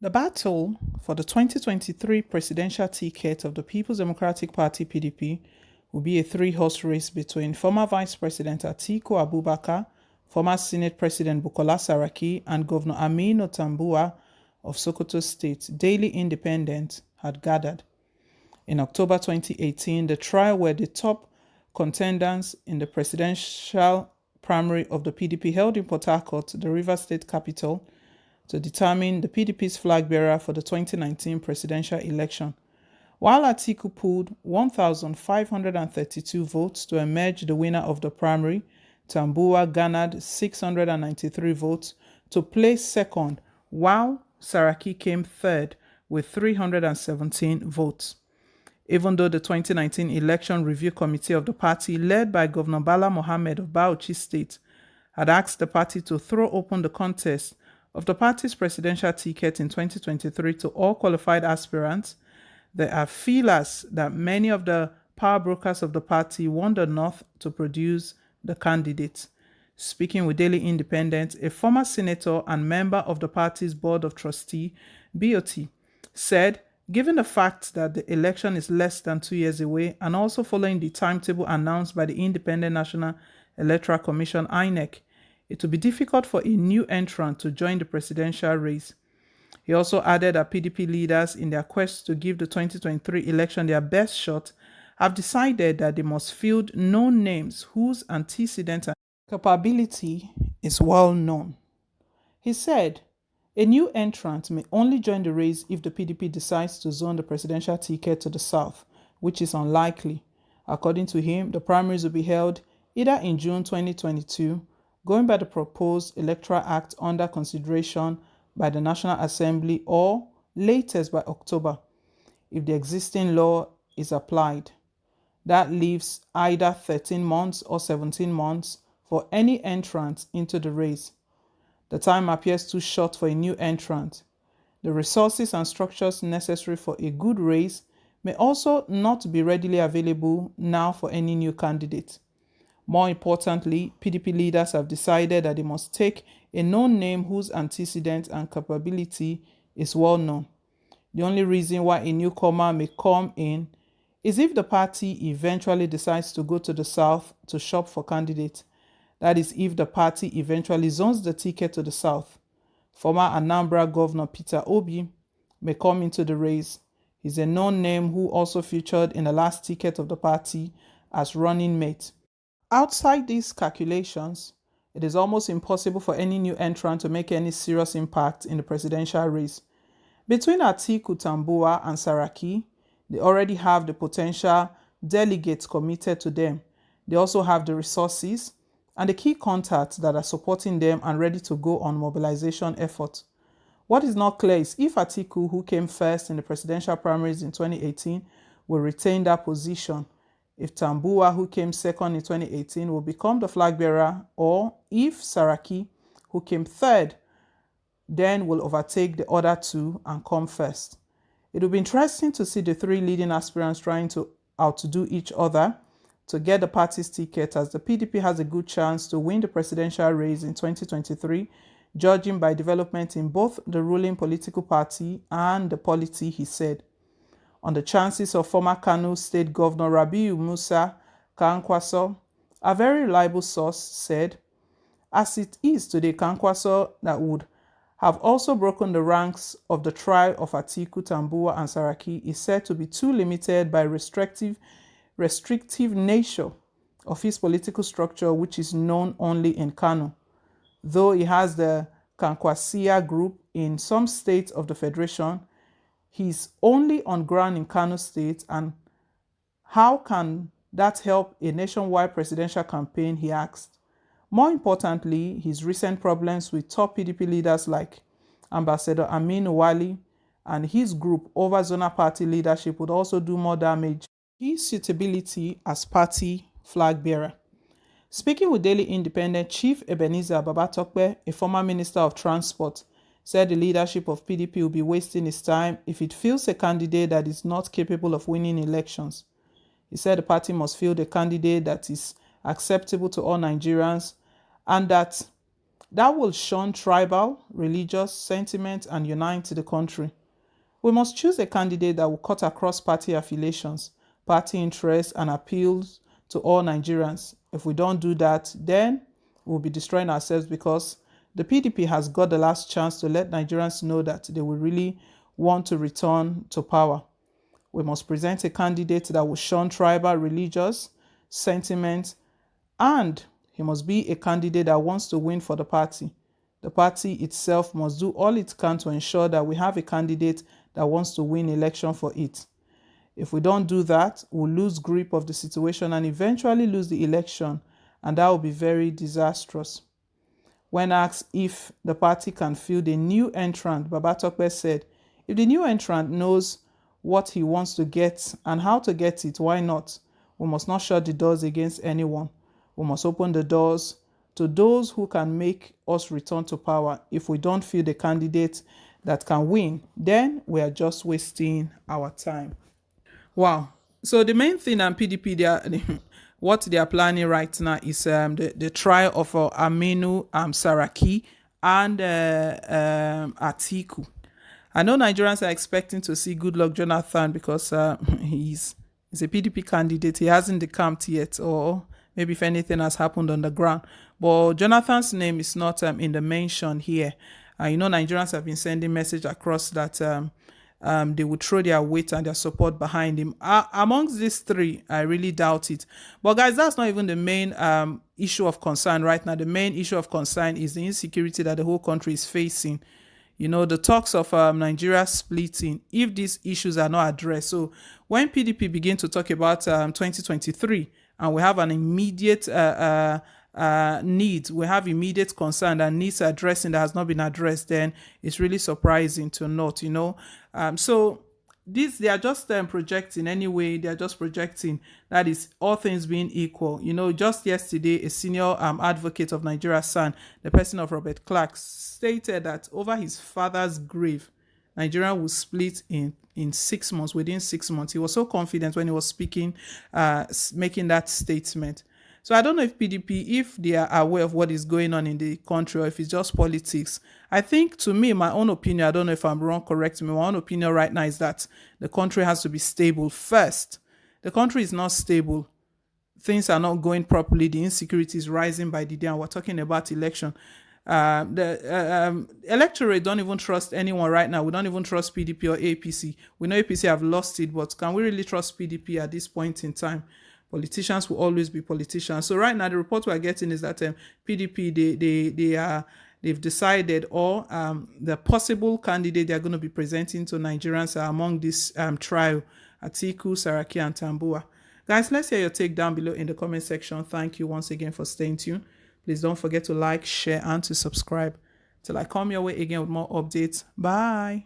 The battle for the 2023 presidential ticket of the People's Democratic Party (PDP) will be a three-horse race between former Vice President Atiku Abubakar, former Senate President Bukola Saraki, and Governor Aminu Tambuwal of Sokoto State, Daily Independent had gathered. In October 2018, the trial were the top contenders in the presidential primary of the PDP held in Port Harcourt, the Rivers State capital, to determine the PDP's flag-bearer for the 2019 presidential election. While Atiku pulled 1,532 votes to emerge the winner of the primary, Tambuwal garnered 693 votes to place second, while Saraki came third with 317 votes. Even though the 2019 Election Review Committee of the party, led by Governor Bala Mohammed of Bauchi State, had asked the party to throw open the contest of the party's presidential ticket in 2023 to all qualified aspirants, there are feelers that many of the power brokers of the party want the North to produce the candidate. Speaking with Daily Independent, a former senator and member of the party's Board of Trustees, BOT, said, given the fact that the election is less than 2 years away and also following the timetable announced by the Independent National Electoral Commission (INEC), it will be difficult for a new entrant to join the presidential race. He also added that PDP leaders, in their quest to give the 2023 election their best shot, have decided that they must field known names whose antecedents and capability is well known. He said, a new entrant may only join the race if the PDP decides to zone the presidential ticket to the south, which is unlikely. According to him, the primaries will be held either in June 2022, going by the proposed Electoral Act under consideration by the National Assembly, or latest by October, if the existing law is applied. That leaves either 13 months or 17 months for any entrant into the race. The time appears too short for a new entrant. The resources and structures necessary for a good race may also not be readily available now for any new candidate. More importantly, PDP leaders have decided that they must take a known name whose antecedents and capability is well known. The only reason why a newcomer may come in is if the party eventually decides to go to the south to shop for candidates. That is, if the party eventually zones the ticket to the south. Former Anambra Governor Peter Obi may come into the race. He's a known name who also featured in the last ticket of the party as running mate. Outside these calculations, it is almost impossible for any new entrant to make any serious impact in the presidential race. Between Atiku, Tambuwal, and Saraki, they already have the potential delegates committed to them. They also have the resources and the key contacts that are supporting them and ready to go on mobilization efforts. What is not clear is if Atiku, who came first in the presidential primaries in 2018, will retain that position, if Tambuwal, who came second in 2018, will become the flag bearer, or if Saraki, who came third, then will overtake the other two and come first. It will be interesting to see the three leading aspirants trying to outdo each other to get the party's ticket, as the PDP has a good chance to win the presidential race in 2023, judging by development in both the ruling political party and the polity, he said. On the chances of former Kano State Governor Rabiu Musa Kwankwaso, a very reliable source said, as it is today, Kwankwaso that would have also broken the ranks of the trial of Atiku, Tambuwal, and Saraki is said to be too limited by restrictive nature of his political structure, which is known only in Kano. Though he has the Kankwasia group in some states of the Federation, he's only on ground in Kano State, and how can that help a nationwide presidential campaign, he asked. More importantly, his recent problems with top PDP leaders like Ambassador Aminu Wali and his group over zonal party leadership would also do more damage. His suitability as party flag bearer. Speaking with Daily Independent, Chief Ebenezer Babatokpe, a former Minister of Transport, said the leadership of PDP will be wasting its time if it fields a candidate that is not capable of winning elections. He said the party must field a candidate that is acceptable to all Nigerians and that that will shun tribal, religious sentiment and unite the country. We must choose a candidate that will cut across party affiliations, party interests, and appeals to all Nigerians. If we don't do that, then we'll be destroying ourselves, because the PDP has got the last chance to let Nigerians know that they will really want to return to power. We must present a candidate that will shun tribal, religious sentiment, and he must be a candidate that wants to win for the party. The party itself must do all it can to ensure that we have a candidate that wants to win election for it. If we don't do that, we'll lose grip of the situation and eventually lose the election, and that will be very disastrous. When asked if the party can field a new entrant, Babatope said, if the new entrant knows what he wants to get and how to get it, why not? We must not shut the doors against anyone. We must open the doors to those who can make us return to power. If we don't feel the candidate that can win, then we are just wasting our time. Wow. So the main thing on PDP, what they are planning right now is the trial of Aminu Saraki and Atiku. I know Nigerians are expecting to see Goodluck Jonathan, because he's a PDP candidate. He hasn't decamped yet, or maybe if anything has happened on the ground. But Jonathan's name is not in the mention here. Nigerians have been sending message across that they would throw their weight and their support behind him. Amongst these three, I really doubt it. But guys, that's not even the main issue of concern right now. The main issue of concern is the insecurity that the whole country is facing. The talks of Nigeria splitting, if these issues are not addressed. So when PDP begin to talk about 2023, and we have an immediate need, we have immediate concern that needs addressing that has not been addressed, then it's really surprising to note, So they are just projecting anyway. They are just projecting, that is, all things being equal. Just yesterday, a senior advocate of Nigeria, San, the person of Robert Clark, stated that over his father's grave, Nigeria will split in 6 months, within 6 months. He was so confident when he was speaking, making that statement. So I don't know if PDP, if they are aware of what is going on in the country, or if it's just politics. I think, to me, my own opinion, I don't know if I'm wrong, correct me, my own opinion right now is that the country has to be stable first. The country is not stable. Things are not going properly. The insecurity is rising by the day, and we're talking about election. The electorate don't even trust anyone right now. We don't even trust PDP or APC. We know APC have lost it, but can we really trust PDP at this point in time? Politicians will always be politicians. So right now, the report we're getting is that PDP, they've decided, or the possible candidate they're going to be presenting to Nigerians are among this trial: Atiku, Saraki, and Tambuwa. Guys, let's hear your take down below in the comment section. Thank you once again for staying tuned. Please don't forget to like, share, and to subscribe. Till I come your way again with more updates. Bye.